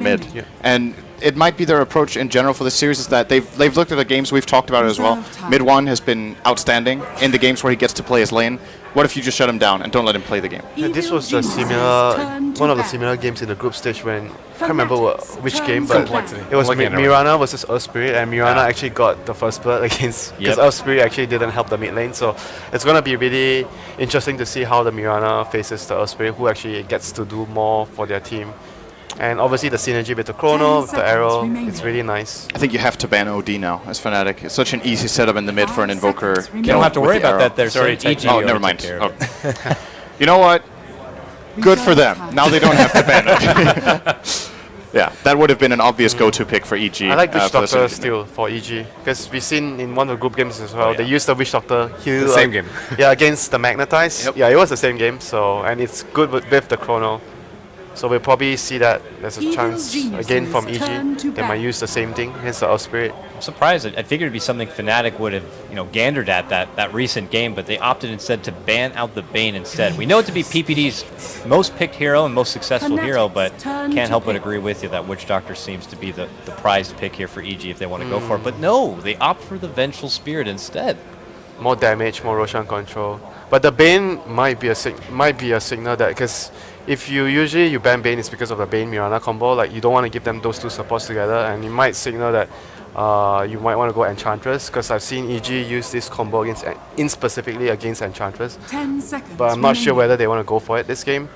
mid. And it might be their approach in general for the series is that they've looked at the games, we've talked about it as well. Mid 1 has been outstanding in the games where he gets to play his lane. What if you just shut him down and don't let him play the game? Yeah, this was the one of the similar games in the group stage when, I can't remember which game, but it was Mirana versus Earth Spirit, and Mirana actually got the first blood against, because Earth Spirit actually didn't help the mid lane, so it's going to be really interesting to see how the Mirana faces the Earth Spirit, who actually gets to do more for their team. And obviously the synergy with the Chrono, with the arrow, it's really nice. I think you have to ban OD now as Fnatic. It's such an easy setup in the mid for an Invoker. You don't have to worry about that. There's already EG. Oh, never mind. Oh. You know what? Good for them. Now they don't have to ban it. Yeah, that would have been an obvious go-to pick for EG. I like Witch Doctor still for EG, because we've seen in one of the group games as well, they used the Witch Doctor heal. The same game. Yeah, against the Magnetize. Yeah, it was the same game, so, and it's good with the Chrono. So we'll probably see that there's a chance again from EG. They might use the same thing against the Earth Spirit. I'm surprised. I figured it'd be something Fnatic would have, gandered at that recent game, but they opted instead to ban out the Bane instead. We know it to be PPD's most picked hero and most successful hero, but can't help but agree with you that Witch Doctor seems to be the prized pick here for EG if they want to go for it. But no, they opt for the Vengeful Spirit instead. More damage, more Roshan control. But the Bane might be a signal that, because if you ban Bane, it's because of the Bane Mirana combo. Like, you don't want to give them those two supports together, and it might signal that you might want to go Enchantress, because I've seen EG use this combo specifically against Enchantress. 10 seconds. But I'm not sure whether they want to go for it this game,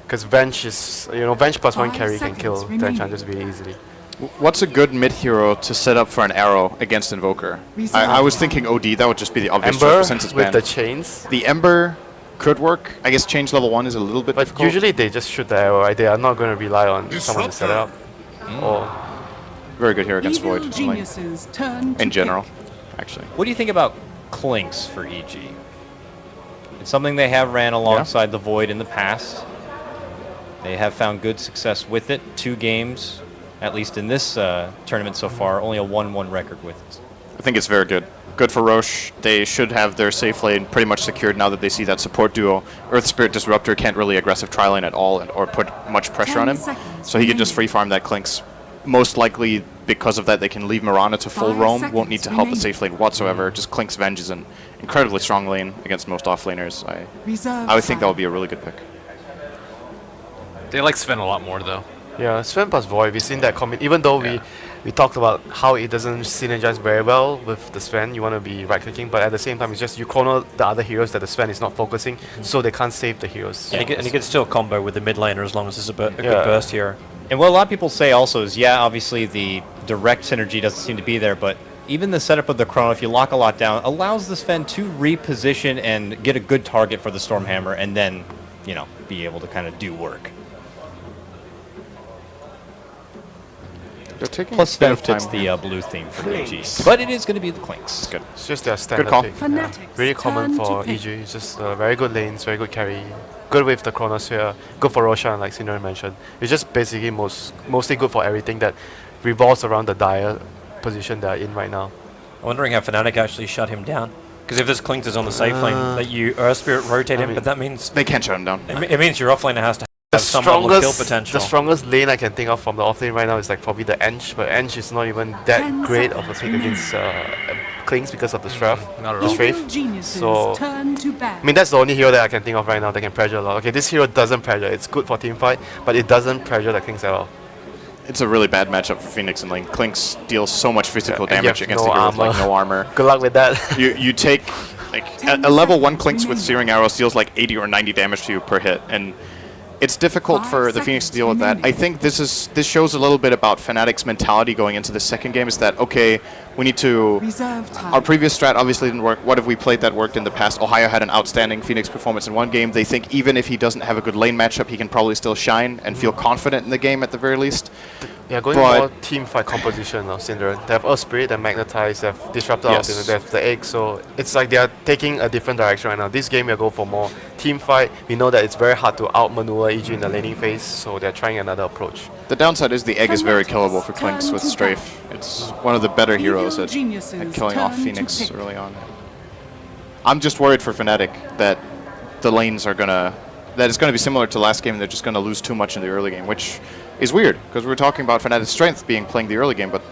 because Venge is, Venge plus 1 carry can kill the Enchantress really easily. What's a good mid hero to set up for an arrow against Invoker? I was thinking OD, that would just be the obvious choice since it's banned. With the chains. The Ember could work. I guess change level 1 is a little bit difficult. Usually they just shoot the arrow, right? They are not going to rely on someone to set it up. Very good here against Void. In general, actually. What do you think about Clinks for EG? It's something they have ran alongside the Void in the past. They have found good success with it. 2 games, at least in this tournament so far, only a 1-1 record with it. I think it's very good. Good for Roche. They should have their safe lane pretty much secured now that they see that support duo. Earth Spirit Disruptor can't really aggressive tri lane at all or put much pressure on him. So he can just free farm that Clinks. Most likely because of that they can leave Mirana to full roam. Won't need to help the safe lane whatsoever. Just Clinks Venge is an incredibly strong lane against most offlaners. I would think that would be a really good pick. They like Sven a lot more though. Yeah, Sven plus Void, we've seen that comment. Even though we talked about how it doesn't synergize very well with the Sven, you want to be right-clicking, but at the same time, it's just you chrono the other heroes that the Sven is not focusing, so they can't save the heroes. Yeah, and you can still combo with the mid laner as long as there's a good burst here. And what a lot of people say also is, obviously the direct synergy doesn't seem to be there, but even the setup of the Chrono, if you lock a lot down, allows the Sven to reposition and get a good target for the Stormhammer, and then, be able to kind of do work. Plus Sven fits the blue theme for EG. But it is going to be the Clinks. Good. It's just their standard pick. Really common for EG. It's just very good lanes, very good carry. Good with the Chronosphere. Good for Roshan, like Sinner mentioned. It's just basically mostly good for everything that revolves around the dire position they're in right now. I'm wondering how Fnatic actually shut him down. Because if this Clinks is on the safe lane, that you Earth Spirit rotate him, but that means... They can't shut him down. It means your offlaner has to have some level of kill potential. The strongest lane I can think of from the offlane right now is like probably the Ench, but Ench is not even that great of a pick against Clinks because of the Strafe. Not at all. Strafe. So, I mean, that's the only hero that I can think of right now that can pressure a lot. Okay, this hero doesn't pressure. It's good for teamfight, but it doesn't pressure the Clinks at all. It's a really bad matchup for Phoenix in lane. Clinks deals so much physical damage against the hero with like no armor. Good luck with that. you take like a level 1 Clinks with Searing Arrows deals like 80 or 90 damage to you per hit, and it's difficult for the Phoenix to deal with that. I think this shows a little bit about Fnatic's mentality going into the second game, is that, okay, we need to... Our previous strat obviously didn't work. What if we played that worked in the past? Ohio had an outstanding Phoenix performance in one game. They think even if he doesn't have a good lane matchup, he can probably still shine and feel confident in the game at the very least. Yeah, going more team fight composition of Syndra. They have Earth Spirit, they have Magnetize, they have Disruptor, they have the Egg, so it's like they are taking a different direction right now. This game we'll go for more team fight. We know that it's very hard to outmaneuver EG in the laning phase, so they're trying another approach. The downside is the Egg is very killable for Clinks with Strafe. It's one of the better heroes at killing off Phoenix early on. I'm just worried for Fnatic that the lanes are gonna that it's going to be similar to last game. They're just going to lose too much in the early game, which is weird because we're talking about Fnatic's strength being playing the early game, but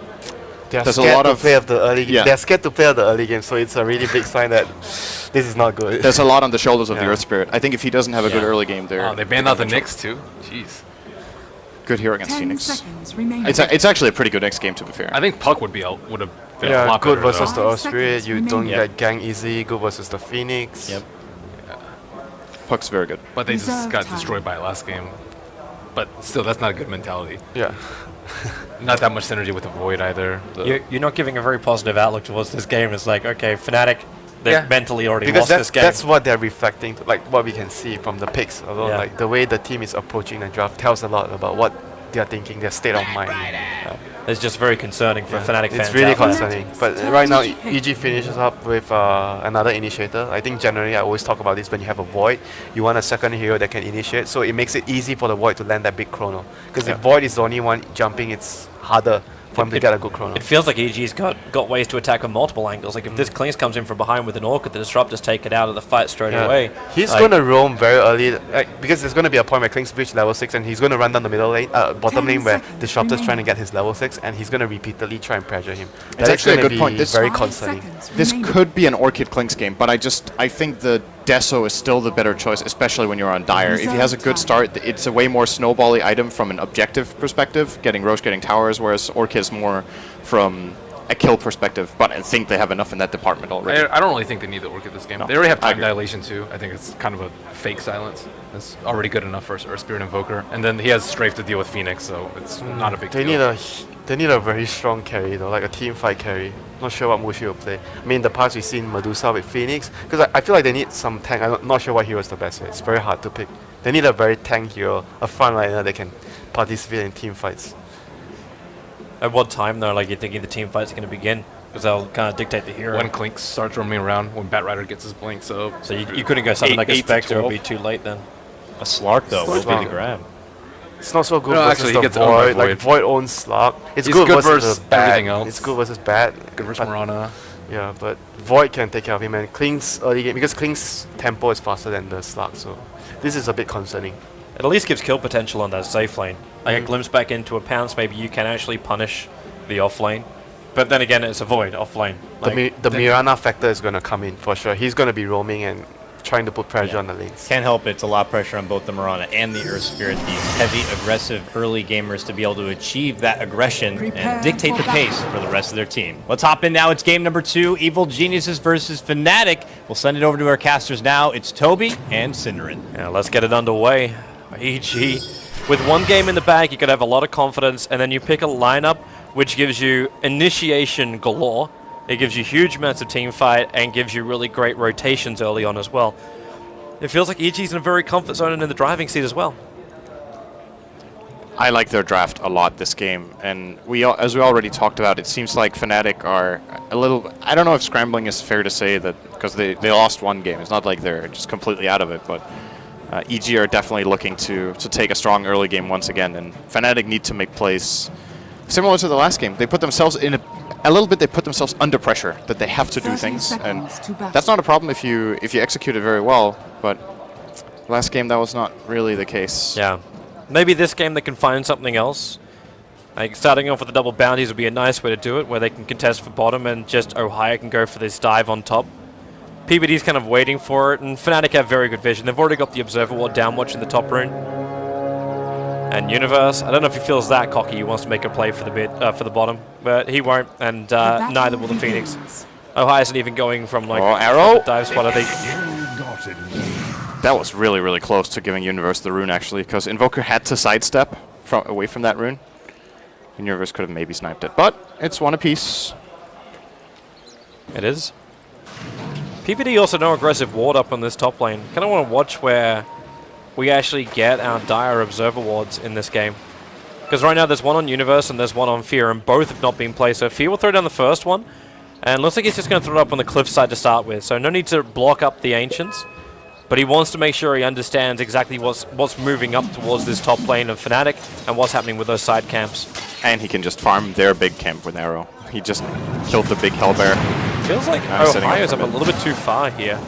there's a lot of play of the early game. They're scared to play of the early game, so it's a really big sign that this is not good. There's a lot on the shoulders of the Earth Spirit. I think if he doesn't have a good early game, there. Oh, they banned out the Knicks too. Jeez. Good hero against Phoenix. It's actually a pretty good next game, to be fair. I think Puck would have been a lot good better, versus though. the Earth Spirit. You don't get gang easy. Good versus the Phoenix. Yep. Puck's very good. But they just got destroyed by it last game. But still, that's not a good mentality. Yeah. Not that much synergy with the Void either. You're not giving a very positive outlook towards this game. It's like, okay, Fnatic, they've mentally already because lost this game. that's what they're reflecting, like what we can see from the picks. Although, Yeah. like the way the team is approaching the draft tells a lot about what they're thinking, their state of mind. It's just very concerning for Fnatic fans. It's really out there. concerning. But right now, EG finishes up with another initiator. I think generally I always talk about this when you have a Void, you want a second hero that can initiate, so it makes it easy for the Void to land that big chrono. Because if Void is the only one jumping, it's harder for him to get a good chrono. It feels like EG's got ways to attack on multiple angles. Like if this Clinks comes in from behind with an Orchid, the Disruptor's take it out of the fight straight away. He's Like, going to roam very early, because there's going to be a point where Clinks reach level 6 and he's going to run down the middle lane, bottom lane where Disruptor's trying to get his level 6 and he's going to repeatedly try and pressure him. It's actually a gonna good point. be This very concerning. This could be an Orchid Clinks game, but I think the Deso is still the better choice, especially when you're on Dire. If he has a good start, it's a way more snowbally item from an objective perspective, getting Roche, getting towers, whereas Orchid is more from a kill perspective, but I think they have enough in that department already. I don't really think they need the Orchid this game. No, They already have I time agree. dilation too. I think it's kind of a fake silence. It's already good enough for Earth Spirit Invoker. And then he has Strafe to deal with Phoenix, so it's not a big deal. They need a very strong carry though, like a team fight carry. Not sure what Mushi will play. I mean, in the past we've seen Medusa with Phoenix, because I feel like they need some tank. I'm not sure what hero is the best. It's very hard to pick. They need a very tank hero, a frontliner that can participate in team fights. At what time though, like you're thinking the team fight's going to begin? Because they'll kind of dictate the hero. When Clinks starts roaming around, when Batrider gets his blink, so you couldn't go something like a 8 to Spectre, it'll 12. be too late then. A Slark, though, would be Slark. the grab. It's not so good No, versus actually, he the gets owned by Void. Like Void. Void owns Slark. It's He's good good versus versus the bad. everything else. It's good versus bad. good versus but- Mirana. Yeah, but Void can take care of him, and Klink's early game, because Klink's tempo is faster than the Slark, so this is a bit concerning. It at least gives kill potential on that safe lane. Like a glimpse back into a pounce, maybe you can actually punish the off lane. But then again, it's a Void off lane. Like, The Mirana factor is going to come in for sure. He's going to be roaming and trying to put pressure on the lanes. Can't help it, it's a lot of pressure on both the Mirana and the Earth Spirit, these heavy, aggressive early gamers to be able to achieve that aggression and dictate the pace for the rest of their team. Let's hop in now, it's game number 2, Evil Geniuses versus Fnatic. We'll send it over to our casters now, it's Toby and Cinderin. yeah, let's get it underway. EG, with one game in the bag, you could have a lot of confidence, and then you pick a lineup which gives you initiation galore. It gives you huge amounts of team fight and gives you really great rotations early on as well. It feels like EG's in a very comfort zone and in the driving seat as well. I like their draft a lot this game, and as we already talked about, it seems like Fnatic are a little. I don't know if scrambling is fair to say that, because they lost one game. It's not like they're just completely out of it, but EG are definitely looking to take a strong early game once again, and Fnatic need to make plays similar to the last game. They put themselves in a little bit. They put themselves under pressure that they have to do things, and that's not a problem if you execute it very well. But last game that was not really the case. Yeah. Maybe this game they can find something else. Like starting off with the double bounties would be a nice way to do it, where they can contest for bottom and just Ohio can go for this dive on top. PBD's kind of waiting for it, and Fnatic have very good vision. They've already got the Observer Ward down watching the top rune. And Universe, I don't know if he feels that cocky. He wants to make a play for the bottom, but he won't, and neither will the Phoenix. Ohio isn't even going from like Arrow? the dive spot. I think That was really, really close to giving Universe the rune, actually, because Invoker had to sidestep away from that rune. Universe could have maybe sniped it, but it's one apiece. it is. PBD also no aggressive ward up on this top lane. Kind of want to watch where we actually get our dire Observer Wards in this game. Because right now there's one on Universe and there's one on Fear, and both have not been placed. So Fear will throw down the first one, and looks like he's just going to throw it up on the cliff side to start with. So no need to block up the Ancients, but he wants to make sure he understands exactly what's moving up towards this top lane of Fnatic and what's happening with those side camps. And he can just farm their big camp with Arrow. He just killed the big Hellbear. Feels like setting up Ohio's up for a little bit too far here.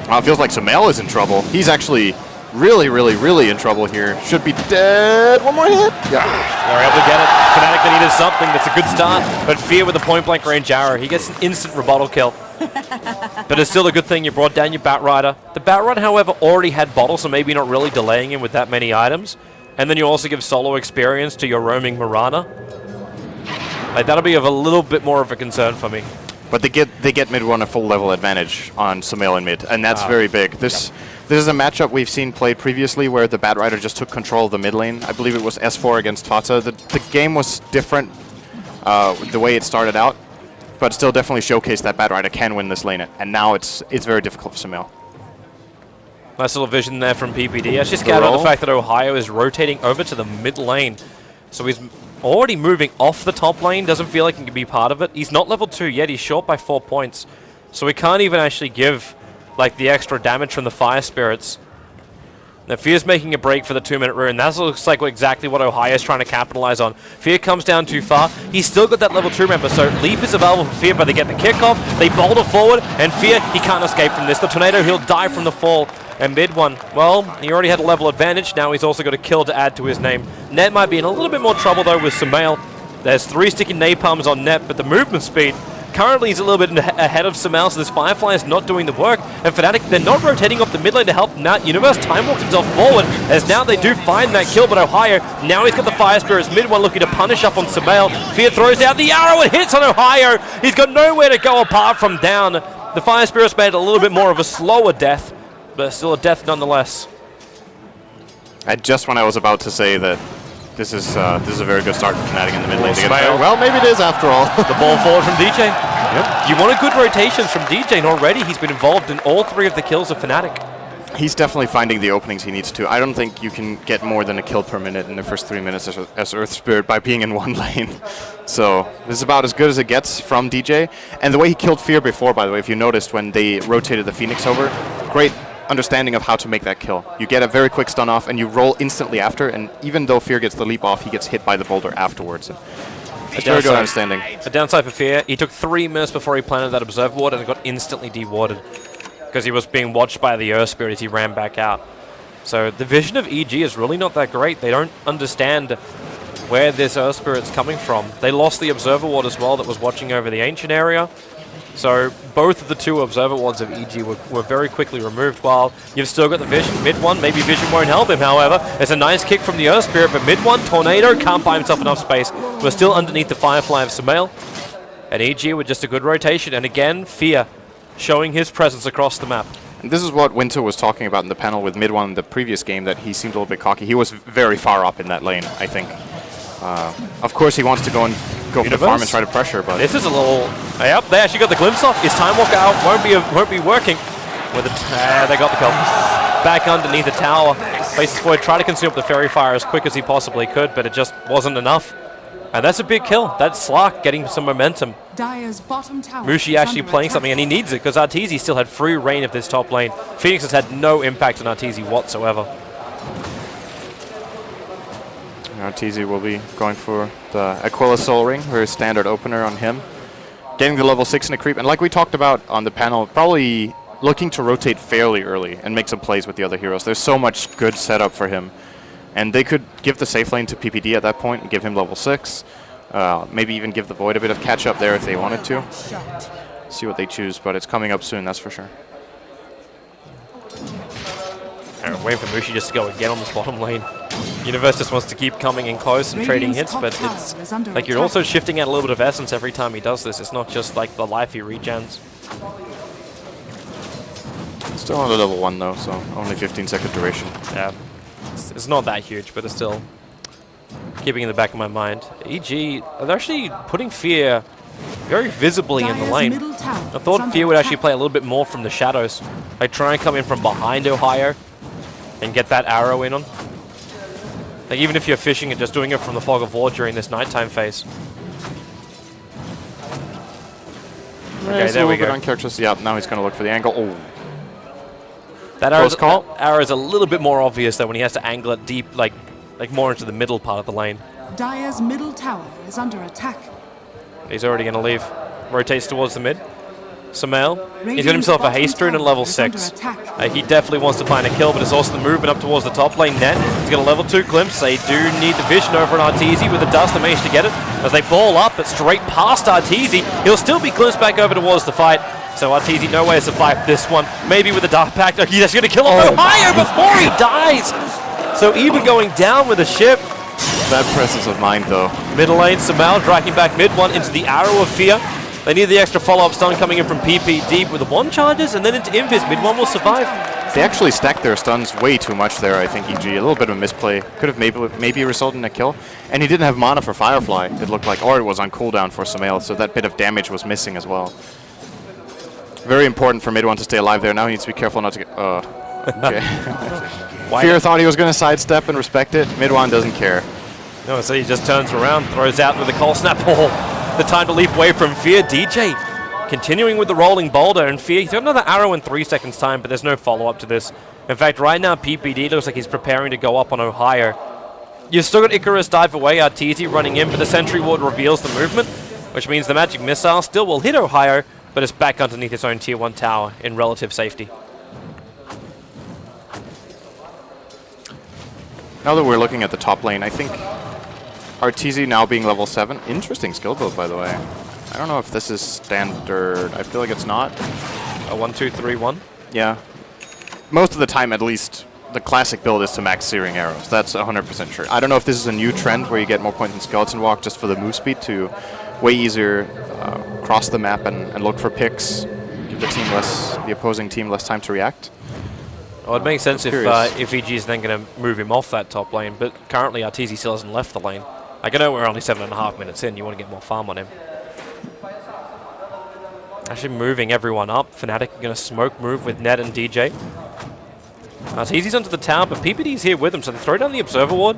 It feels like Sumail is in trouble. He's actually really, really, really in trouble here. Should be dead. One more hit. Yeah. They're able to get it. Fnatic, they needed something. That's a good start. But Fear with a point-blank range arrow. He gets an instant rebuttal kill. But it's still a good thing you brought down your Batrider. The Batrider, however, already had bottle, so maybe not really delaying him with that many items. And then you also give solo experience to your roaming Mirana. Like, that'll be of a little bit more of a concern for me. But they get mid one a full level advantage on Sumail in mid, and that's very big. This is a matchup we've seen played previously where the Batrider just took control of the mid lane. I believe it was S4 against DoTa. The game was different the way it started out, but still definitely showcased that Batrider can win this lane, and now it's very difficult for Sumail. Nice little vision there from PPD. I just scouted out the fact that Ohio is rotating over to the mid lane. So he's already moving off the top lane. Doesn't feel like he can be part of it. He's not level 2 yet. He's short by 4 points. So we can't even actually give like the extra damage from the Fire Spirits. Now Fear's making a break for the 2-minute rune. That looks like exactly what Ohio is trying to capitalize on. Fear comes down too far. He's still got that level 2 member, so Leap is available for Fear, but they get the kickoff. They boulder forward, and Fear, he can't escape from this. The Tornado, he'll die from the fall. And mid one, well, he already had a level advantage. Now he's also got a kill to add to his name. Net might be in a little bit more trouble, though, with Sumail. There's 3 sticky napalms on Net, but the movement speed currently is a little bit ahead of Sumail, so this Firefly is not doing the work. And Fnatic, they're not rotating up the mid lane to help Nat Universe. Time walks himself forward, as now they do find that kill, but Ohio, now he's got the Fire Spirits mid one looking to punish up on Sumail. Fear throws out the arrow and hits on Ohio. He's got nowhere to go apart from down. The Fire Spirits made it a little bit more of a slower death, but still a death nonetheless. And just when I was about to say that this is a very good start for Fnatic in the mid lane to get there. Well, maybe it is after all. The ball forward from DJ. Yep. You wanted good rotations from DJ, and already he's been involved in all 3 of the kills of Fnatic. He's definitely finding the openings he needs to. I don't think you can get more than a kill per minute in the first 3 minutes as Earth Spirit by being in one lane. So this is about as good as it gets from DJ. And the way he killed Fear before, by the way, if you noticed when they rotated the Phoenix over, great understanding of how to make that kill. You get a very quick stun off and you roll instantly after, and even though Fear gets the leap off, he gets hit by the boulder afterwards. It's very good understanding. A downside for Fear, he took 3 minutes before he planted that Observer Ward and got instantly dewarded because he was being watched by the Earth Spirit as he ran back out. So the vision of EG is really not that great. They don't understand where this Earth Spirit's coming from. They lost the Observer Ward as well that was watching over the Ancient area. So both of the 2 Observer Wards of EG were very quickly removed, while you've still got the Vision. Mid one, maybe Vision won't help him, however. It's a nice kick from the Earth Spirit, but mid one, Tornado can't buy himself enough space. We're still underneath the Firefly of Sumail. And EG with just a good rotation, and again, Fear showing his presence across the map. And this is what Winter was talking about in the panel with mid one in the previous game, that he seemed a little bit cocky. He was very far up in that lane, I think. Of course, he wants to go for the farm and try to pressure, but this is a little. Yep, they actually got the glimpse off. His time walk out won't be working. With they got the kill. Back underneath the tower, faces forward, try to consume up the Fairy Fire as quick as he possibly could, but it just wasn't enough. And that's a big kill. That's Slark getting some momentum. Mushi actually playing something, and he needs it because Arteezy still had free reign of this top lane. Phoenix has had no impact on Arteezy whatsoever. Arteezy will be going for the Aquila Soul Ring, very standard opener on him. Getting the level 6 in a creep, and like we talked about on the panel, probably looking to rotate fairly early and make some plays with the other heroes. There's so much good setup for him. And they could give the safe lane to PPD at that point and give him level 6. Maybe even give the Void a bit of catch up there if they wanted to. See what they choose, but it's coming up soon, that's for sure. Waiting for Mushi just to go again on this bottom lane. Universe just wants to keep coming in close and trading hits, but it's like you're also shifting out a little bit of essence every time he does this. It's not just like the life he regens. Still on the level 1 though, so only 15-second duration. Yeah, it's not that huge, but it's still keeping in the back of my mind. EG, they're actually putting Fear very visibly in the lane. I thought Fear would actually play a little bit more from the shadows. Like try and come in from behind Ohio and get that arrow in on. Like even if you're fishing and just doing it from the Fog of War during this nighttime phase. Okay, there we go. Yeah, now he's going to look for the angle. Oh. That arrow is a little bit more obvious though when he has to angle it deep, like more into the middle part of the lane. Dire's middle tower is under attack. He's already going to leave. Rotates towards the mid. Sumail, he's got himself a haste rune at level 6. He definitely wants to find a kill, but it's also the movement up towards the top lane. Net, he's got a level 2 glimpse. They do need the vision over an Arteezy with the dust to manage to get it. As they ball up, but straight past Arteezy, he'll still be glimpsed back over towards the fight. So Arteezy no way to survive this one. Maybe with the Dark Pact. Oh, he's actually going to kill him Ohio before he dies. So even going down with a ship. That presence of mind, though. Middle lane, Sumail dragging back mid one into the Arrow of Fear. They need the extra follow-up stun coming in from PP deep with the 1 charges and then into Invis. Mid one will survive. They actually stacked their stuns way too much there, I think, EG. A little bit of a misplay. Could have maybe resulted in a kill. And he didn't have mana for Firefly, it looked like. Or it was on cooldown for Sumail, so that bit of damage was missing as well. Very important for mid one to stay alive there. Now he needs to be careful not to get... okay. Fear thought he was going to sidestep and respect it. Mid one doesn't care. No, so he just turns around, throws out with a cold snap ball. The time to leap away from Fear. DJ continuing with the rolling boulder, and Fear, he's got another arrow in 3 seconds time, but there's no follow-up to this. In fact, right now, PPD looks like he's preparing to go up on Ohio. You've still got Icarus dive away, Arteezy running in, but the Sentry Ward reveals the movement, which means the Magic Missile still will hit Ohio, but it's back underneath its own Tier 1 tower in relative safety. Now that we're looking at the top lane, I think Arteezy now being level 7. Interesting skill build, by the way. I don't know if this is standard. I feel like it's not. A 1-2-3-1? Yeah. Most of the time, at least, the classic build is to max Searing Arrows. That's 100% sure. I don't know if this is a new trend where you get more points in Skeleton Walk just for the move speed to way easier cross the map and look for picks. Give the opposing team less time to react. Well, it makes sense if EG is then going to move him off that top lane, but currently Arteezy still hasn't left the lane. Like, I know we're only 7.5 minutes in, you want to get more farm on him. Actually moving everyone up. Fnatic are going to smoke move with Ned and DJ. Arteezy's onto the tower, but PPD's here with him, so they throw down the Observer Ward.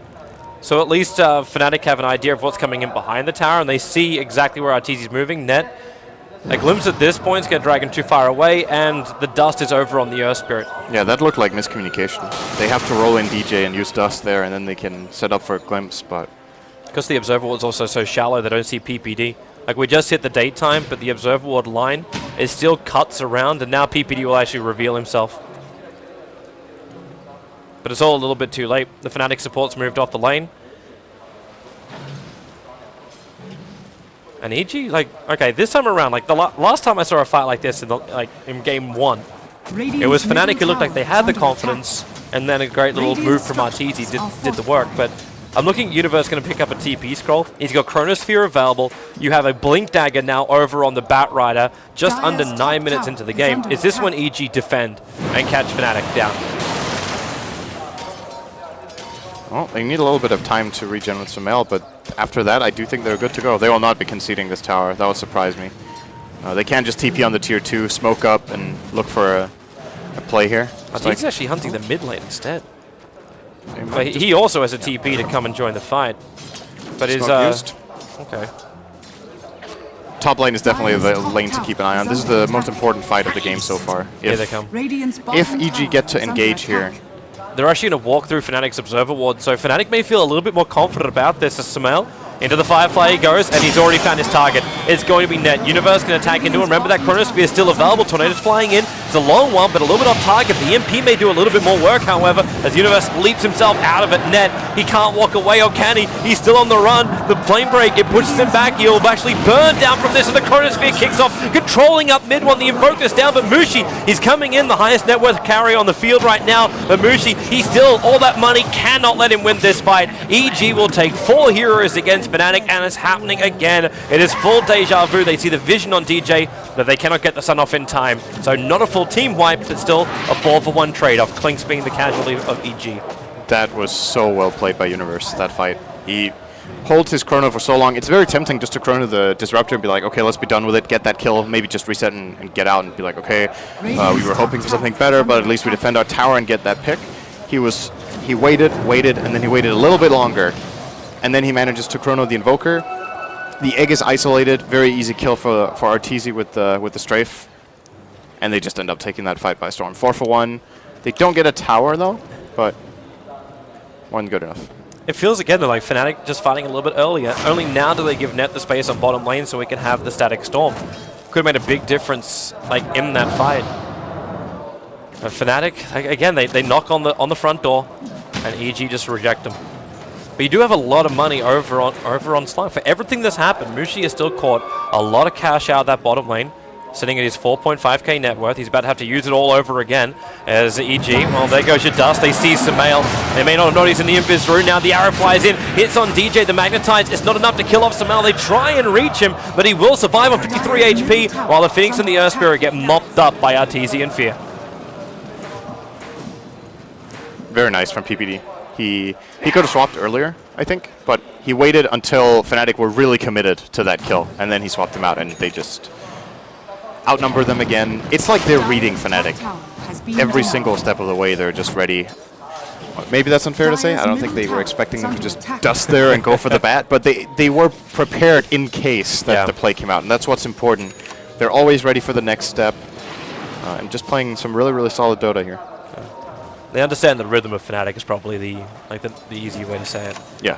So at least Fnatic have an idea of what's coming in behind the tower, and they see exactly where Arteezy's moving. Ned, a glimpse at this point is going to drag him too far away, and the dust is over on the Earth Spirit. Yeah, that looked like miscommunication. They have to roll in DJ and use dust there, and then they can set up for a glimpse, but... Because the Observer Ward's also so shallow, they don't see PPD. Like, we just hit the daytime, but the Observer Ward line is still cuts around, and now PPD will actually reveal himself. But it's all a little bit too late. The Fnatic support's moved off the lane. And EG, like, okay, this time around, like, the last time I saw a fight like this in game 1, it was Fnatic who looked like they had the confidence, and then a great little move from Arteezy did the work. But I'm looking at Universe going to pick up a TP scroll. He's got Chronosphere available. You have a Blink Dagger now over on the Bat Rider, just under 9 minutes into the game. Is this when EG defend and catch Fnatic down? Well, they need a little bit of time to regen with Sumail, but after that, I do think they're good to go. They will not be conceding this tower. That would surprise me. They can't just TP on the tier 2, smoke up, and look for a play here. He's actually hunting the mid lane instead. But he also has a TP to come and join the fight. But is okay. Top lane is definitely the lane to keep an eye on. This is the most important fight of the game so far. Here they come. If EG get to engage here, they're actually going to walk through Fnatic's Observer Ward, so Fnatic may feel a little bit more confident about this as Sumail. Into the Firefly he goes, and he's already found his target. It's going to be Net. Universe can attack into him. Remember that Chronosphere is still available. Tornado's flying in. It's a long one, but a little bit off target. The EMP may do a little bit more work, however, as Universe leaps himself out of it. Net, he can't walk away, or can he? He's still on the run. The Flame Break, it pushes him back. He'll actually burn down from this, and the Chronosphere kicks off, controlling up mid one. The Invoker's down, but Mushi, he's coming in, the highest net worth carry on the field right now. But Mushi, he's still, all that money cannot let him win this fight. EG will take 4 heroes against Fnatic, and it's happening again. It is full deja vu. They see the vision on DJ, but they cannot get the sun off in time. So not a full team wipe, but still a 4-for-1 trade-off. Clinks being the casualty of EG. That was so well played by Universe, that fight. He holds his chrono for so long. It's very tempting just to chrono the Disruptor and be like, okay, let's be done with it, get that kill, maybe just reset and get out and be like, okay, we were hoping for something better, but at least we defend our tower and get that pick. He waited, and then he waited a little bit longer. And then he manages to chrono the Invoker. The egg is isolated, very easy kill for Arteezy with the strafe. And they just end up taking that fight by storm. 4-for-1. They don't get a tower though, but one good enough. It feels again like Fnatic just fighting a little bit earlier. Only now do they give Net the space on bottom lane so we can have the Static Storm. could have made a big difference, like, in that fight. Fnatic, again, they knock on the front door, and EG just reject them. But you do have a lot of money over on Slime. For everything that's happened, Mushi has still caught a lot of cash out of that bottom lane, sitting at his 4.5k net worth. He's about to have to use it all over again as EG. Well, there goes your dust. They see Sumail. They may not have noticed in the Invis rune. Now the arrow flies in, hits on DJ. The Magnetize. It's not enough to kill off Sumail. They try and reach him, but he will survive on 53 HP, while the Phoenix and the Earth Spirit get mopped up by Arteezy and Fear. Very nice from PPD. He could have swapped earlier, I think, but he waited until Fnatic were really committed to that kill, and then he swapped them out, and they just outnumber them again. It's like they're reading Fnatic. Every single step of the way, they're just ready. Maybe that's unfair to say. I don't think they were expecting them to just dust there and go for the bat, but they were prepared in case that the play came out, and that's what's important. They're always ready for the next step, and just playing some really, really solid Dota here. They understand the rhythm of Fnatic is probably the easy way to say it. Yeah.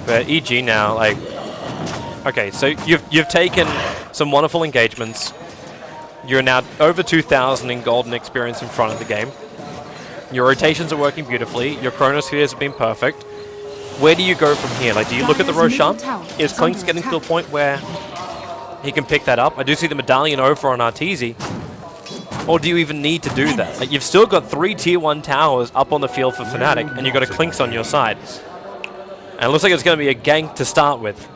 But EG now, like, okay, so you've taken some wonderful engagements. You're now over 2,000 in golden experience in front of the game. Your rotations are working beautifully. Your chronospheres have been perfect. Where do you go from here? Like, do you look at the Roshan? Is Clinkz getting to a point where he can pick that up? I do see the medallion over on Arteezy. Or do you even need to do that? Like, you've still got 3 tier 1 towers up on the field for Fnatic, and you've got a Clinkz on your side. And it looks like it's going to be a gank to start with.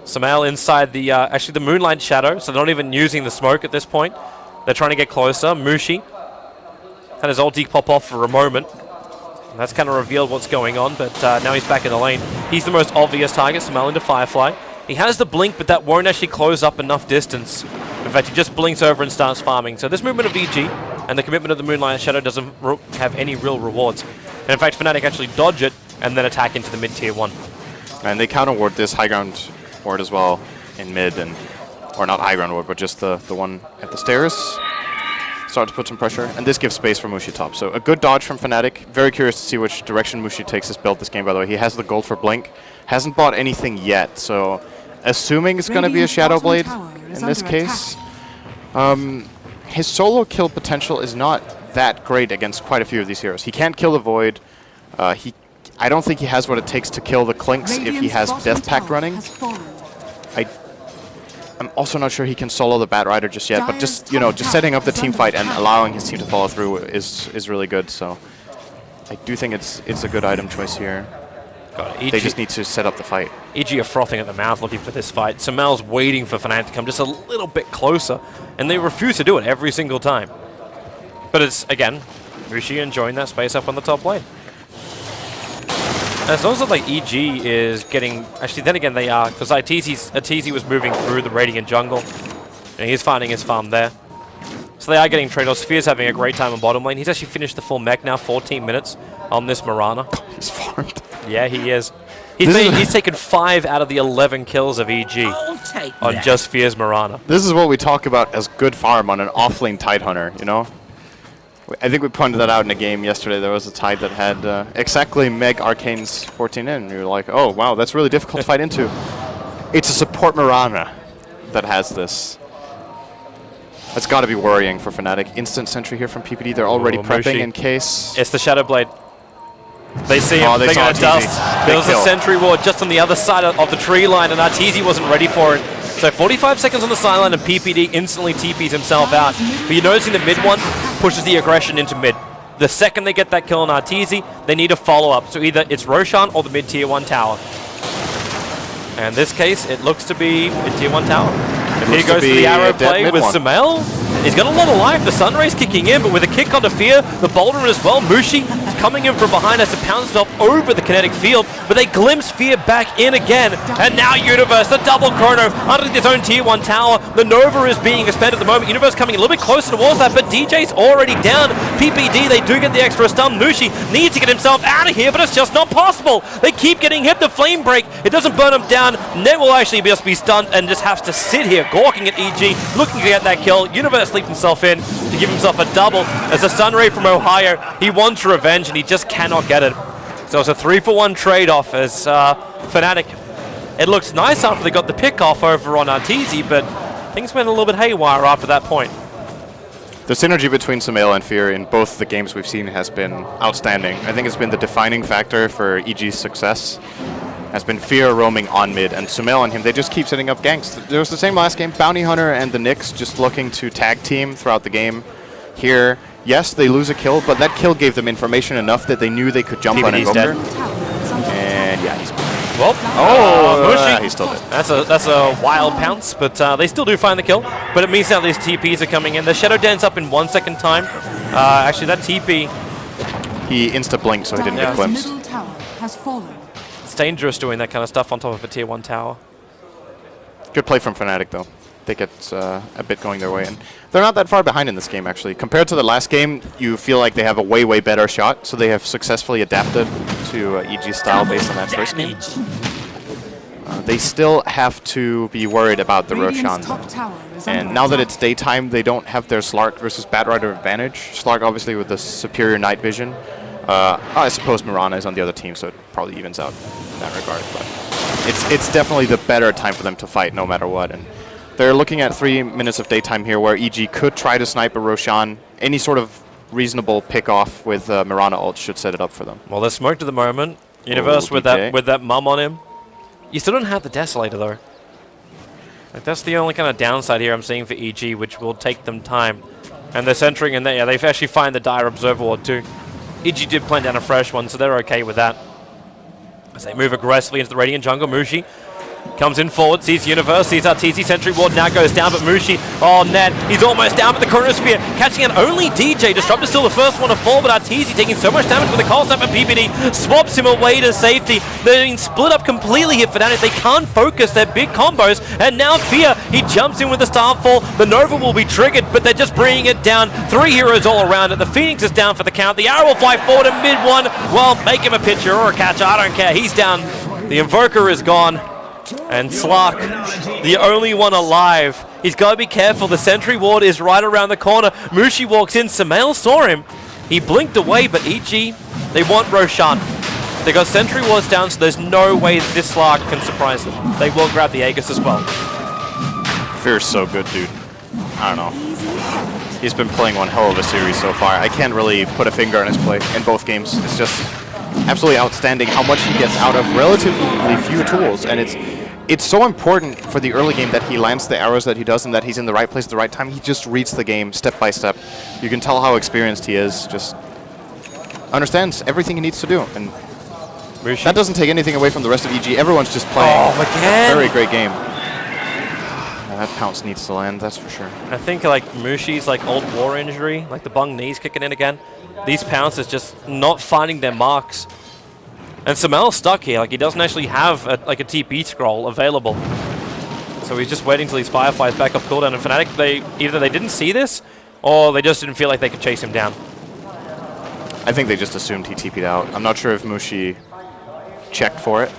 Sumail inside the, actually the Moonlight Shadow, so they're not even using the smoke at this point. They're trying to get closer. Mushi had his ulti pop off for a moment. And that's kind of revealed what's going on, but now he's back in the lane. He's the most obvious target, Sumail into Firefly. He has the blink, but that won't actually close up enough distance. In fact, he just blinks over and starts farming. So this movement of EG and the commitment of the Moonlight Shadow doesn't have any real rewards. And in fact, Fnatic actually dodge it and then attack into the mid-tier 1. And they counter-ward this high ground ward as well in mid, and or not high ground ward, but just the one at the stairs. Start to put some pressure, and this gives space for Mushi top. So a good dodge from Fnatic. Very curious to see which direction Mushi takes his build this game, by the way. He has the gold for Blink. Hasn't bought anything yet, so assuming it's going to be a Shadow Blade in this case. His solo kill potential is not that great against quite a few of these heroes. He can't kill the Void. I don't think he has what it takes to kill the Clinkz if he has Death Pact running. I'm also not sure he can solo the Bat Rider just yet, but just, you know, just setting up the team fight and allowing his team to follow through is really good. So I do think it's a good item choice here. They just need to set up the fight. EG are frothing at the mouth looking for this fight. Sumail's waiting for Fnatic to come just a little bit closer, and they refuse to do it every single time. But it's, again, Mushi enjoying that space up on the top lane. And it's also like EG is getting... Actually, then again, they are, because Arteezy was moving through the Radiant jungle, and he's finding his farm there. So they are getting trade-offs. Sphere's having a great time on bottom lane. He's actually finished the full mech now, 14 minutes on this Mirana. He's farmed. Yeah, he is. He's taken 5 out of the 11 kills of EG on just Fear's Mirana. This is what we talk about as good farm on an offlane Tidehunter, you know? I think we pointed that out in a game yesterday. There was a Tide that had exactly Meg Arcane's 14 in. We were like, oh, wow, that's really difficult to fight into. It's a support Mirana that has this. That's got to be worrying for Fnatic. Instant sentry here from PPD. They're already prepping in case. It's the Shadow Blade. They see him, they're going to dust. There was a sentry ward just on the other side of the tree line, and Arteezy wasn't ready for it. So 45 seconds on the sideline, and PPD instantly TPs himself out. But you're noticing the mid one pushes the aggression into mid. The second they get that kill on Arteezy, they need a follow-up. So either it's Roshan or the mid-tier 1 tower. And in this case, it looks to be mid-tier 1 tower. If he goes for the arrow play with Sumail, he's got a lot of life. The Sunray's kicking in, but with a kick onto Fear, the Boulder as well. Mushi coming in from behind has to pound himself over the kinetic field, but they glimpse Fear back in again. And now Universe, the double chrono, underneath his own tier 1 tower. The Nova is being expended at the moment. Universe coming a little bit closer towards that, but DJ's already down. PPD, they do get the extra stun. Mushi needs to get himself out of here, but it's just not possible. They keep getting hit. The Flame Break, it doesn't burn him down. Net will actually just be stunned and just has to sit here, gawking at EG, looking to get that kill. Universe leaps himself in to give himself a double. As a Sunray from Ohio, he wants revenge and he just cannot get it. So it's a 3-for-1 trade-off as Fnatic. It looks nice after they got the pick off over on Arteezy, but things went a little bit haywire after that point. The synergy between Sumail and Fear in both the games we've seen has been outstanding. I think it's been the defining factor for EG's success. Has been Fear roaming on mid, and Sumail and him, they just keep setting up ganks. There was the same last game, Bounty Hunter and the Knicks just looking to tag team throughout the game. Here, yes, they lose a kill, but that kill gave them information enough that they knew they could jump on Invoker. And yeah, he's well, he's still dead. That's a wild pounce, but they still do find the kill. But it means now these TPs are coming in. The Shadow Dance up in 1 second time. Actually, that TP... He insta-blinked, so he didn't get glimpsed. It's dangerous doing that kind of stuff on top of a tier 1 tower. Good play from Fnatic, though. I think it's a bit going their way. And they're not that far behind in this game, actually. Compared to the last game, you feel like they have a way, way better shot. So they have successfully adapted to EG's style based on that first game. They still have to be worried about the Roshan. And now that it's daytime, they don't have their Slark versus Batrider advantage. Slark, obviously, with the superior night vision. I suppose Mirana is on the other team, so it probably evens out in that regard. But it's definitely the better time for them to fight, no matter what. And they're looking at 3 minutes of daytime here, where EG could try to snipe a Roshan. Any sort of reasonable pick-off with Mirana ult should set it up for them. Well, they're smoked at the moment. Universe with that mum on him. You still don't have the Desolator, though. Like, that's the only kind of downside here I'm seeing for EG, which will take them time. And they're centering, and they've actually find the Dire Observer Ward too. EG did plant down a fresh one, so they're okay with that. As they move aggressively into the Radiant jungle, Mushi comes in forward, sees Universe, sees RTZ, Sentry Ward now goes down, but Mushi, oh, net, he's almost down with the Chronosphere, catching out only DJ. Disruptor still the first one to fall, but RTZ taking so much damage with the Cold Snap, and PPD swaps him away to safety. They're being split up completely here for Fnatic. They can't focus their big combos, and now Fear, he jumps in with the Starfall. The Nova will be triggered, but they're just bringing it down. 3 heroes all around it. The Phoenix is down for the count. The Arrow will fly forward in mid one. Well, make him a pitcher or a catcher, I don't care. He's down. The Invoker is gone. And Slark, the only one alive. He's got to be careful. The Sentry Ward is right around the corner. Mushi walks in. Sumail saw him. He blinked away, but EG, they want Roshan. They got Sentry Wards down, so there's no way that this Slark can surprise them. They will grab the Aegis as well. Fear's so good, dude. I don't know. He's been playing one hell of a series so far. I can't really put a finger on his play in both games. It's just absolutely outstanding how much he gets out of relatively few tools, and it's so important for the early game that he lands the arrows that he does and that he's in the right place at the right time. He just reads the game step by step. You can tell how experienced he is, just understands everything he needs to do, and that doesn't take anything away from the rest of EG. Everyone's just playing a very great game. That pounce needs to land, that's for sure. I think like Mushi's like old war injury, like the bung knees kicking in again. These pounces just not finding their marks. And Sumail's stuck here, like he doesn't actually have a TP scroll available. So he's just waiting till these Fireflies back off cooldown. And Fnatic, either they didn't see this, or they just didn't feel like they could chase him down. I think they just assumed he TP'd out. I'm not sure if Mushi checked for it.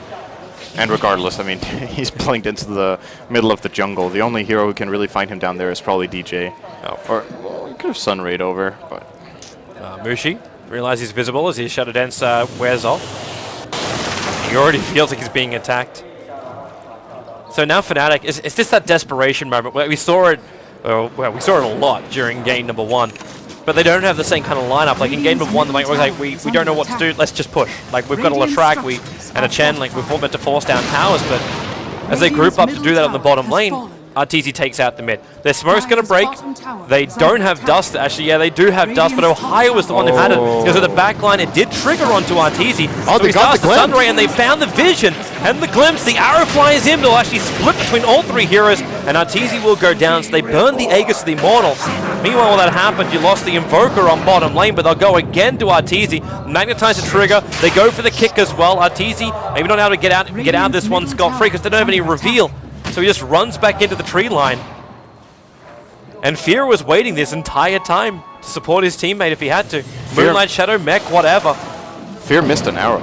And regardless, I mean, he's blinked into the middle of the jungle. The only hero who can really find him down there is probably DJ. Oh. Or, well, he could have Sun Rayed over, but... Mushi realizes he's visible as his Shadow Dance wears off. He already feels like he's being attacked. So now Fnatic, it's just that desperation moment where we saw it, well, we saw it a lot during game number 1. But they don't have the same kind of lineup. Like in game number 1, they were like, we don't know what to do, let's just push. Like we've got a Latrak, and a Chen, like we're meant to force down towers, but as they group up to do that on the bottom lane, RTZ takes out the mid. Their smoke's going to break. They don't have dust. Actually, yeah, they do have dust, but Ohio was the one who had it. Because of the back line, it did trigger onto RTZ. Oh, so he starts the Sunray, and they found the vision and the glimpse. The arrow flies in. They'll actually split between all 3 heroes, and RTZ will go down. So they burn the Aegis of the Immortal. Meanwhile, while that happened, you lost the Invoker on bottom lane, but they'll go again to RTZ. Magnetize the trigger. They go for the kick as well. RTZ maybe not able to get out this one scot-free because they don't have any reveal. So he just runs back into the tree line. And Fear was waiting this entire time to support his teammate if he had to. Moonlight Shadow, mech, whatever. Fear missed an arrow.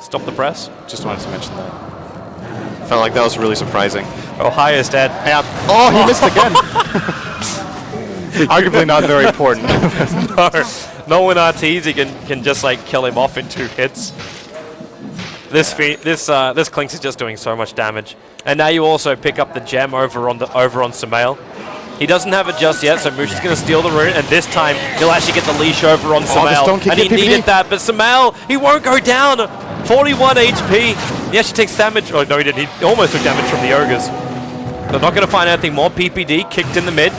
Stop the press. Just wanted to mention that. Felt like that was really surprising. Ohio's dead. Yeah. Oh, he missed again. Arguably not very important. No one RTZ can just like kill him off in 2 hits. This Clinks is just doing so much damage. And now you also pick up the gem over on Sumail. He doesn't have it just yet, so Mushi's going to steal the rune, and this time he'll actually get the leash over on Sumail. And he needed that, but Sumail, he won't go down. 41 HP. He actually takes damage. Oh, no, he didn't. He almost took damage from the Ogres. They're not going to find anything more. PPD kicked in the mid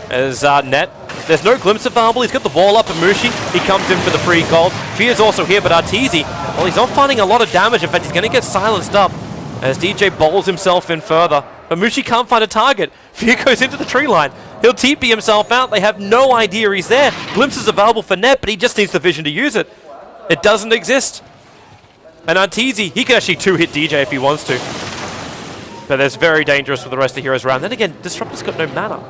as net. There's no glimpse available. He's got the wall up, and Mushi, he comes in for the free gold. Fear's also here, but Arteezy, well, he's not finding a lot of damage. In fact, he's going to get silenced up as DJ bowls himself in further. But Mushi can't find a target. Fear goes into the tree line. He'll TP himself out. They have no idea he's there. Glimpse is available for net, but he just needs the vision to use it. It doesn't exist. And Arteezy, he can actually two-hit DJ if he wants to. But that's very dangerous for the rest of the heroes around. Then again, Disruptor's got no mana.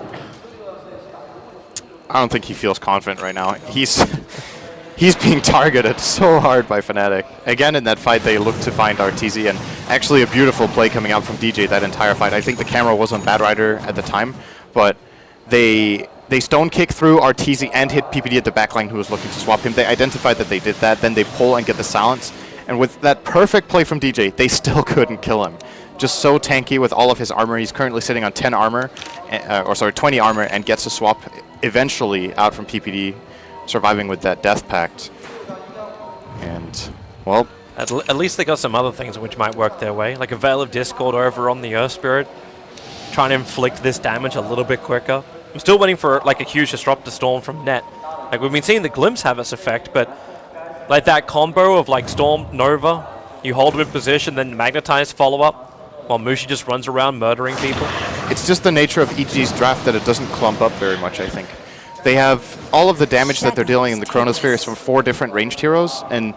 I don't think he feels confident right now. He's being targeted so hard by Fnatic. Again, in that fight, they looked to find Arteezy, and actually a beautiful play coming out from DJ that entire fight. I think the camera was on Bad Rider at the time, but they stone kick through Arteezy and hit PPD at the backline who was looking to swap him. They identified that they did that, then they pull and get the silence. And with that perfect play from DJ, they still couldn't kill him. Just so tanky with all of his armor. He's currently sitting on 10 armor, 20 armor, and gets a swap eventually out from PPD, surviving with that Death Pact. And, well... At least they got some other things which might work their way, like a Veil of Discord over on the Earth Spirit, trying to inflict this damage a little bit quicker. I'm still waiting for like a huge Disruptor Storm from net. Like we've been seeing the Glimpse have its effect, but like that combo of like Storm, Nova, you hold him in position, then Magnetize follow-up, while Mushi just runs around murdering people. It's just the nature of EG's draft that it doesn't clump up very much, I think. They have all of the damage that they're dealing in the Chronosphere is from 4 different ranged heroes, and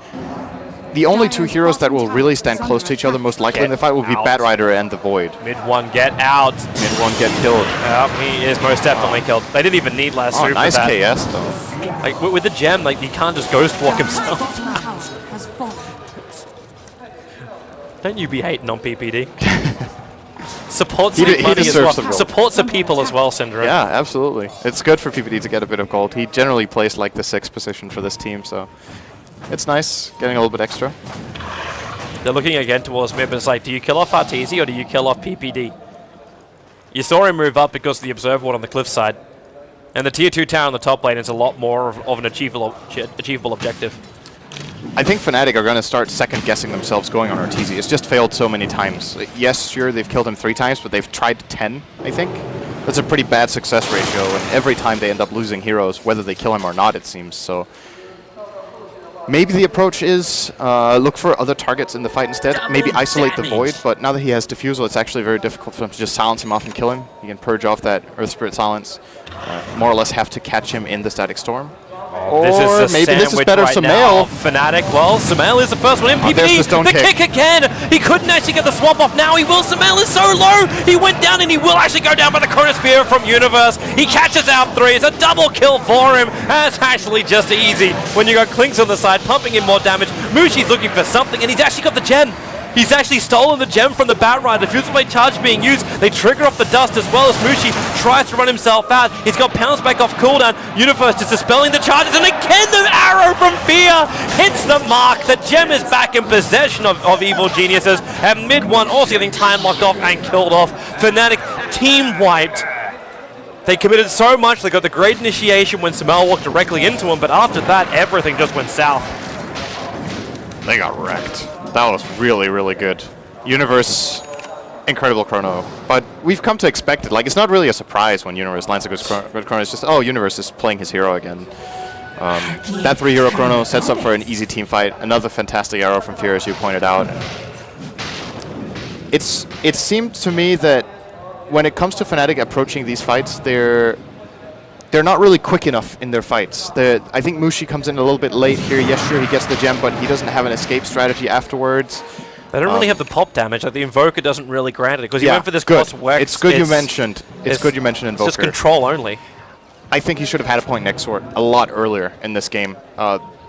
the only 2 heroes that will really stand close to each other most likely in the fight will be Bat Rider and the Void. Mid one get out. Mid one get killed. He is most definitely killed. They didn't even need last super nice for that. KS though. Like with the gem, like he can't just ghost walk himself. Don't you be hating on PPD. Supports the money as well. Supports the people as well, Syndrome. Yeah, absolutely. It's good for PPD to get a bit of gold. He generally plays like the 6th position for this team, so it's nice getting a little bit extra. They're looking again towards mid, but it's like, do you kill off Arteezy or do you kill off PPD? You saw him move up because of the Observer Ward on the cliff side. And the tier 2 tower on the top lane is a lot more of an achievable objective. I think Fnatic are going to start second-guessing themselves going on Arteezy. It's just failed so many times. Yes, sure, they've killed him 3 times, but they've tried 10, I think. That's a pretty bad success ratio, and every time they end up losing heroes, whether they kill him or not, it seems. So maybe the approach is look for other targets in the fight instead. Maybe isolate the Void, but now that he has Diffusal, it's actually very difficult for them to just silence him off and kill him. You can purge off that Earth Spirit silence. More or less have to catch him in the Static Storm. This is maybe this is better right Sumail. Fnatic, well, Sumail is the first one in. PPD, the kick again! He couldn't actually get the swap off, now he will. Sumail is so low! He went down and he will actually go down by the Chronosphere from Universe. He catches out 3, it's a double kill for him. That's actually just easy when you got Clinks on the side, pumping in more damage. Mushi's looking for something and he's actually got the gem. He's actually stolen the gem from the Bat Rider. Fusel Blade charge being used. They trigger off the dust as well as Mushi tries to run himself out. He's got Pounce back off cooldown. Universe is dispelling the charges, and again the arrow from Fear hits the mark. The gem is back in possession of Evil Geniuses, and mid one also getting time locked off and killed off. Fnatic team wiped. They committed so much. They got the great initiation when Sumail walked directly into him, but after that, everything just went south. They got wrecked. That was really, really good. Universe, incredible chrono. But we've come to expect it. Like, it's not really a surprise when Universe lands a good chrono. It's just, oh, Universe is playing his hero again. That 3-hero chrono sets up for an easy team fight. Another fantastic arrow from Fear, as you pointed out. It seemed to me that when it comes to Fnatic approaching these fights, they're not really quick enough in their fights. I think Mushi comes in a little bit late here. Yes, sure, he gets the gem, but he doesn't have an escape strategy afterwards. They don't really have the pop damage. Like the Invoker doesn't really grant it because he went for this cross Wex. It's good you mentioned. It's good you mentioned Invoker. It's just control only. I think he should have had a point next sword a lot earlier in this game.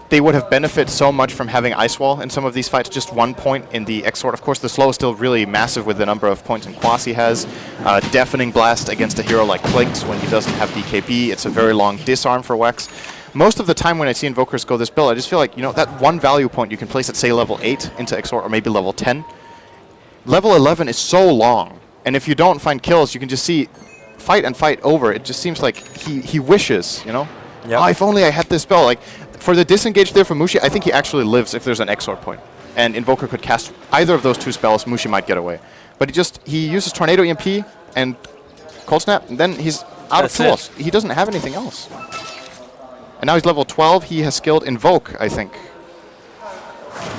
They would have benefited so much from having Ice Wall in some of these fights. Just 1 point in the X sword. Of course, the slow is still really massive with the number of points Quasi has. Deafening Blast against a hero like Clinks when he doesn't have DKB. It's a very long disarm for Wex. most of the time when I see Invokers go this build, I just feel like, you know, that one value point you can place at, say, level 8 into XOR, or maybe level 10. Level 11 is so long, and if you don't find kills, you can just see fight and fight over. It just seems like he wishes, you know? Yep. Oh, if only I had this spell. Like, for the disengage there from Mushi, I think he actually lives if there's an XOR point. And Invoker could cast either of those 2 spells, Mushi might get away. But he uses Tornado EMP and Cold Snap, and then he's out of tools. He doesn't have anything else. And now he's level 12. He has skilled Invoke, I think.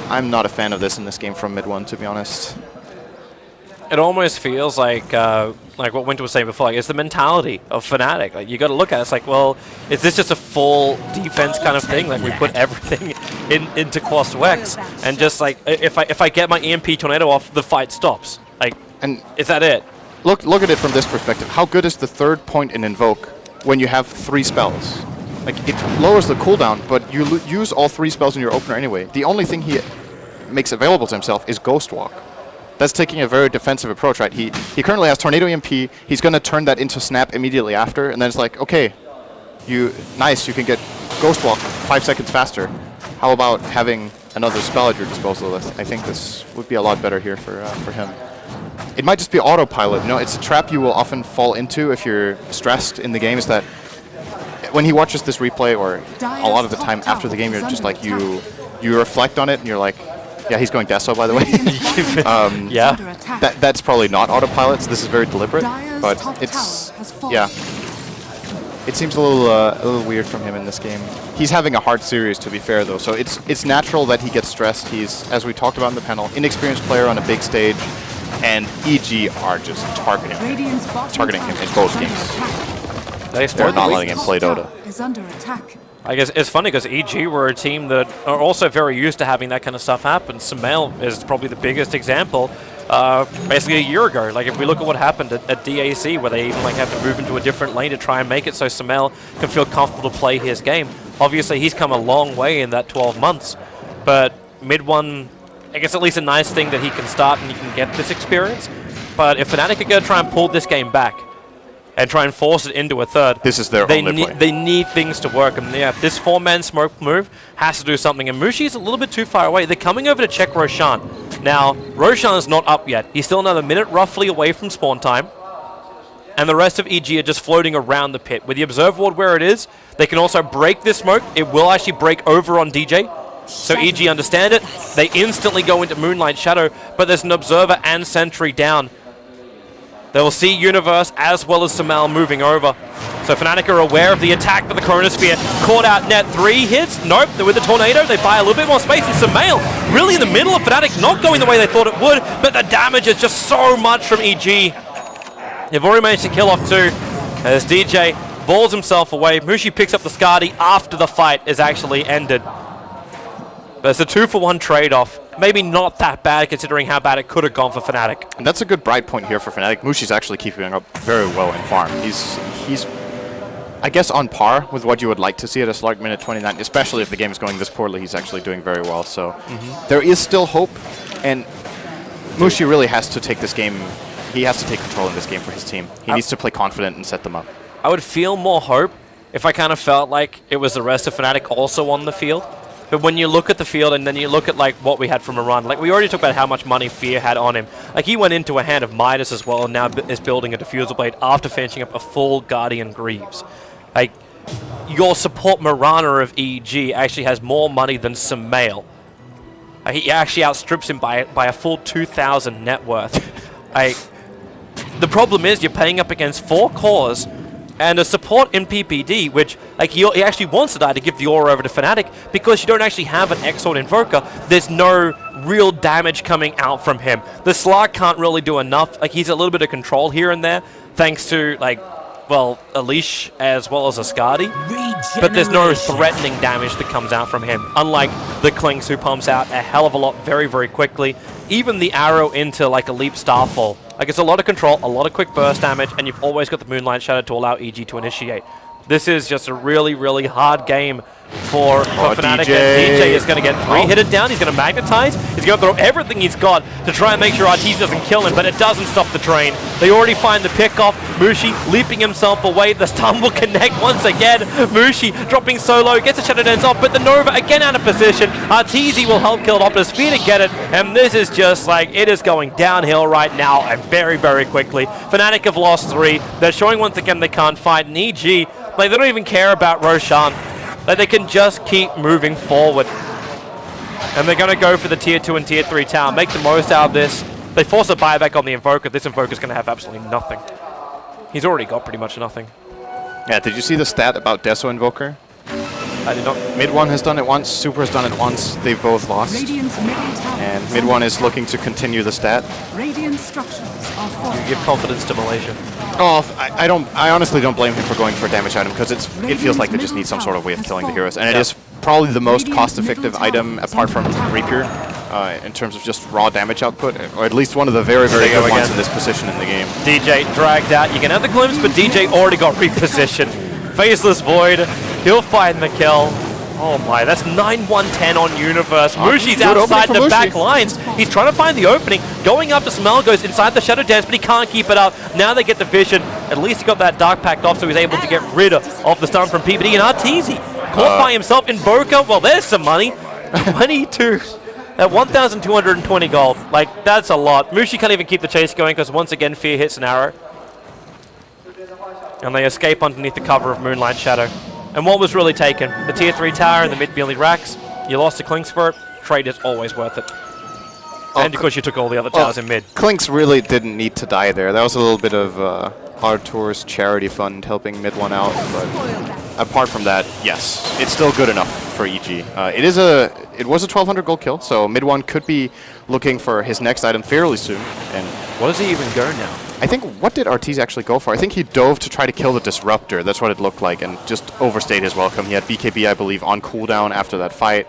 I'm not a fan of this in this game from mid 1, to be honest. It almost feels like what Winter was saying before. Like, it's the mentality of Fnatic. Like, you got to look at it. It's like, well, is this just a full defense kind of thing? Like, we put everything into Quas Wex, and just like if I get my EMP Tornado off, the fight stops. Like, and is that it? Look at it from this perspective. How good is the 3rd point in Invoke when you have 3 spells? Like, it lowers the cooldown, but you use all 3 spells in your opener anyway. The only thing he makes available to himself is Ghost Walk. That's taking a very defensive approach, right? He currently has Tornado EMP. He's going to turn that into Snap immediately after, and then it's like, okay, you can get Ghost Walk 5 seconds faster. How about having another spell at your disposal? I think this would be a lot better here for him. It might just be autopilot. You know, it's a trap you will often fall into if you're stressed in the game, is that when he watches this replay, or a lot of the time after the game, you're just like, you reflect on it, and you're like, yeah, he's going Deso, by the way. Yeah. That's probably not autopilot, so this is very deliberate, but it's, yeah. It seems a little weird from him in this game. He's having a hard series, to be fair, though, so it's natural that he gets stressed. He's, as we talked about in the panel, inexperienced player on a big stage, and EG are just targeting him in both games. They're not letting him play Dota. I guess it's funny because EG were a team that are also very used to having that kind of stuff happen. Sumail is probably the biggest example. Basically a year ago, like if we look at what happened at DAC, where they even like have to move into a different lane to try and make it so Sumail can feel comfortable to play his game. Obviously, he's come a long way in that 12 months, but mid 1, I guess at least a nice thing that he can start and he can get this experience. But if Fnatic are going to try and pull this game back and try and force it into a 3rd, this is their only play. They need things to work, and yeah, this 4-man smoke move has to do something, and Mushi's a little bit too far away. They're coming over to check Roshan. Now, Roshan's not up yet. He's still another minute roughly away from spawn time, and the rest of EG are just floating around the pit. With the Observer Ward where it is, they can also break this smoke. It will actually break over on DJ, so EG understand it. They instantly go into Moonlight Shadow, but there's an Observer and Sentry down. They will see Universe as well as Sumail moving over. So Fnatic are aware of the attack, but the Chronosphere caught out net 3 hits. Nope, with the Tornado, they buy a little bit more space. And Sumail really in the middle of Fnatic, not going the way they thought it would, but the damage is just so much from EG. They've already managed to kill off 2 as DJ balls himself away. Mushi picks up the Skadi after the fight is actually ended. But it's a 2-for-1 trade-off. Maybe not that bad considering how bad it could have gone for Fnatic. And that's a good bright point here for Fnatic. Mushi's actually keeping up very well in farm. He's I guess on par with what you would like to see at a Slark minute 29, especially if the game is going this poorly. He's actually doing very well. So there is still hope, and Mushi really has to take this game. He has to take control in this game for his team. He needs to play confident and set them up. I would feel more hope if I kind of felt like it was the rest of Fnatic also on the field. But when you look at the field and then you look at like what we had from Iran, like we already talked about how much money Fear had on him. Like he went into a hand of Midas as well and now is building a Diffusal Blade after finishing up a full Guardian Greaves. Like your support Mirana of EG actually has more money than Sumail. He actually outstrips him by a full 2,000 net worth. The problem is you're paying up against 4 cores and a support in PPD, which like he actually wants to die to give the aura over to Fnatic because you don't actually have an Exort Invoker. There's no real damage coming out from him. The Slark can't really do enough. Like he's a little bit of control here and there, thanks to like, well, Elish as well as Ascadi. But there's no threatening damage that comes out from him, unlike the Klinks who pumps out a hell of a lot very, very quickly. Even the arrow into like a Leap Starfall. Like it's a lot of control, a lot of quick burst damage, and you've always got the Moonlight Shadow to allow EG to initiate. This is just a really, really hard game for Fnatic. And DJ is going to get 3 hit it down. He's going to magnetize. He's going to throw everything he's got to try and make sure Arteezy doesn't kill him, but it doesn't stop the train. They already find the pickoff. Mushi leaping himself away. The stun will connect once again. Mushi dropping solo, gets the Shadow Dance off, but the Nova again out of position. Arteezy will help kill Optus. Fear to get it, and this is just like, it is going downhill right now, and very, very quickly. Fnatic have lost 3. They're showing once again they can't fight. And EG, like, they don't even care about Roshan. Like, they can just keep moving forward. And they're going to go for the tier 2 and tier 3 tower, make the most out of this. They force a buyback on the Invoker. This Invoker's going to have absolutely nothing. He's already got pretty much nothing. Yeah, did you see the stat about Deso Invoker? I did not. Mid one has done it once, Super has done it once, they've both lost. And mid one is looking to continue the stat. You give confidence to Malaysia. Oh, I honestly don't blame him for going for a damage item, because it feels like they just need some sort of way of killing the heroes. And it is probably the most cost-effective item, apart from Rapier, in terms of just raw damage output, or at least one of the very, very good ones in this position in the game. DJ dragged out. You can have the glimpse, but DJ already got repositioned. Faceless Void, he'll find the kill. Oh my, that's 9-1-10 on Universe. Mushi's outside the back lines. He's trying to find the opening. Going up to Smell, goes inside the Shadow Dance, but he can't keep it up. Now they get the vision. At least he got that Dark Pact off, so he's able to get rid of the stun from PPD. And Arteezy, caught by himself. Invoker, well, there's some money. 22 at 1,220 gold. Like, that's a lot. Mushi can't even keep the chase going because once again, Fear hits an arrow. And they escape underneath the cover of Moonlight Shadow. And what was really taken? The tier 3 tower and the mid-melee racks. You lost to Klinks for it. Trade is always worth it. And because you took all the other towers in mid. Klinks really didn't need to die there. That was a little bit of Artur's charity fund helping mid one out. But apart from that, yes, it's still good enough for EG. It was a 1,200 gold kill, so mid one could be looking for his next item fairly soon. And what does he even go now? I think, what did Arteezy actually go for? I think he dove to try to kill the Disruptor. That's what it looked like, and just overstayed his welcome. He had BKB, I believe, on cooldown after that fight.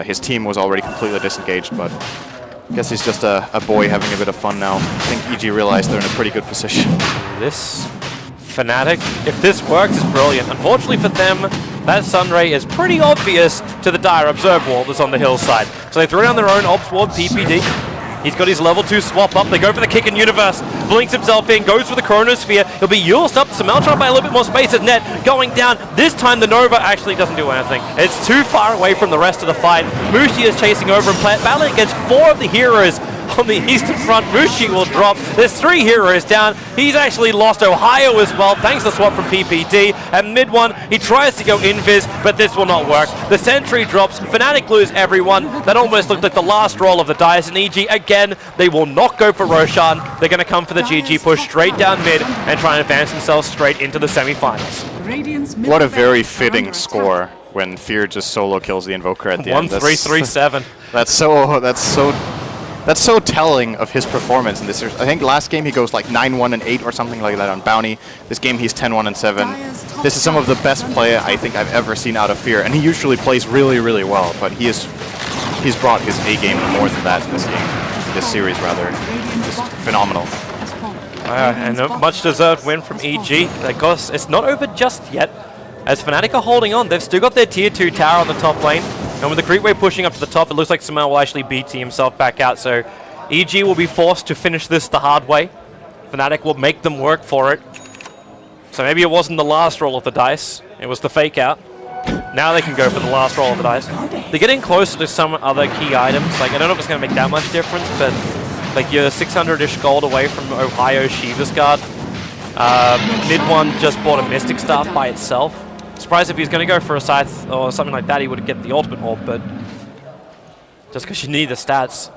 His team was already completely disengaged, but I guess he's just a boy having a bit of fun now. I think EG realized they're in a pretty good position. This Fnatic, if this works, is brilliant. Unfortunately for them, that Sunray is pretty obvious to the Dire Observe wall that's on the hillside. So they throw down their own Ops Ward, PPD. He's got his level 2 swap up. They go for the kick in Universe. Blinks himself in, goes for the Chronosphere. He'll be used up. Samel trying to buy a little bit more space as Net going down. This time the Nova actually doesn't do anything. It's too far away from the rest of the fight. Mushi is chasing over and battling against 4 of the heroes on the eastern front. Mushi will drop. There's 3 heroes down. He's actually lost Ohio as well, thanks to the swap from PPD. And mid one, he tries to go invis, but this will not work. The sentry drops. Fnatic lose everyone. That almost looked like the last roll of the dice. And EG, again, they will not go for Roshan. They're going to come for the GG push straight down mid and try and advance themselves straight into the semifinals. What a very fitting score when Fear just solo kills the Invoker at the end. 1-3-3-7. That's so telling of his performance in this series. I think last game he goes like 9-1-8 or something like that on Bounty. This game he's 10-1-7. This is some of the best play I think I've ever seen out of Fear, and he usually plays really, really well, but he's brought his A game more than that in this game, this series rather. Just phenomenal. And a much-deserved win from EG. Because it's not over just yet. As Fnatic are holding on, they've still got their tier 2 tower on the top lane. And with the creep wave pushing up to the top, it looks like Samel will actually BT himself back out. So EG will be forced to finish this the hard way. Fnatic will make them work for it. So maybe it wasn't the last roll of the dice. It was the fake out. Now they can go for the last roll of the dice. They're getting closer to some other key items. Like, I don't know if it's going to make that much difference, but like you're 600-ish gold away from Ohio Shiva's Guard. Mid one just bought a Mystic Staff by itself. Surprised if he's going to go for a Scythe or something like that, he would get the Ultimate Orb, but just because you need the stats.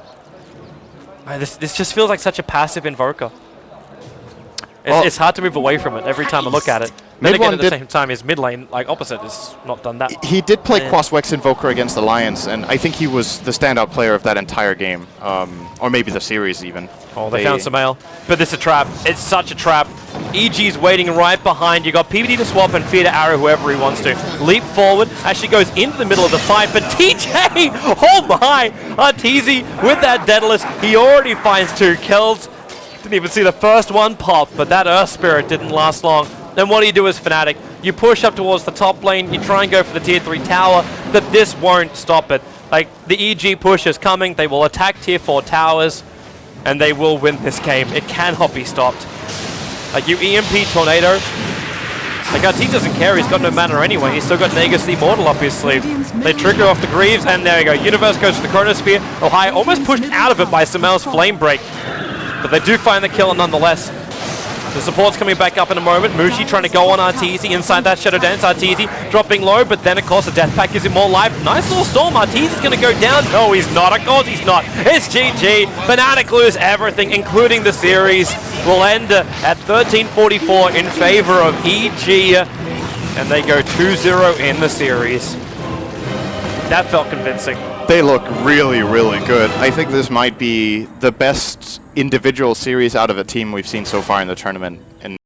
This just feels like such a passive Invoker. It's hard to move away from it every time I look at it. Then again, at the same time, his mid lane, like opposite, is not done that. He did play Quaswex Invoker against Alliance, and I think he was the standout player of that entire game, or maybe the series even. Oh, they found Samel. But this is a trap. It's such a trap. EG's waiting right behind. You got PPD to swap and Fear to arrow whoever he wants to. Leap forward. Actually goes into the middle of the fight. But TJ! Oh my! Arteezy with that Daedalus. He already finds 2 kills. Didn't even see the first one pop. But that Earth Spirit didn't last long. Then what do you do as Fnatic? You push up towards the top lane, you try and go for the tier 3 tower, but this won't stop it. Like, the EG push is coming, they will attack tier 4 towers, and they will win this game. It cannot be stopped. Like, you EMP Tornado. Like, Artiste doesn't care, he's got no mana anyway, he's still got Nagus the Immortal up his sleeve. They trigger off the Greaves, and there you go. Universe goes to the Chronosphere. Ohio almost pushed out of it by Samel's Flame Break. But they do find the kill nonetheless. The support's coming back up in a moment. Mushi trying to go on Arteezy inside that Shadow Dance. Arteezy dropping low, but then of course the Death Pack gives him more life. Nice little storm. Arteezy's going to go down. No, he's not. Of course he's not. It's GG. Fnatic lose everything, including the series. Will end at 13-44 in favor of EG. And they go 2-0 in the series. That felt convincing. They look really, really good. I think this might be the best individual series out of a team we've seen so far in the tournament. And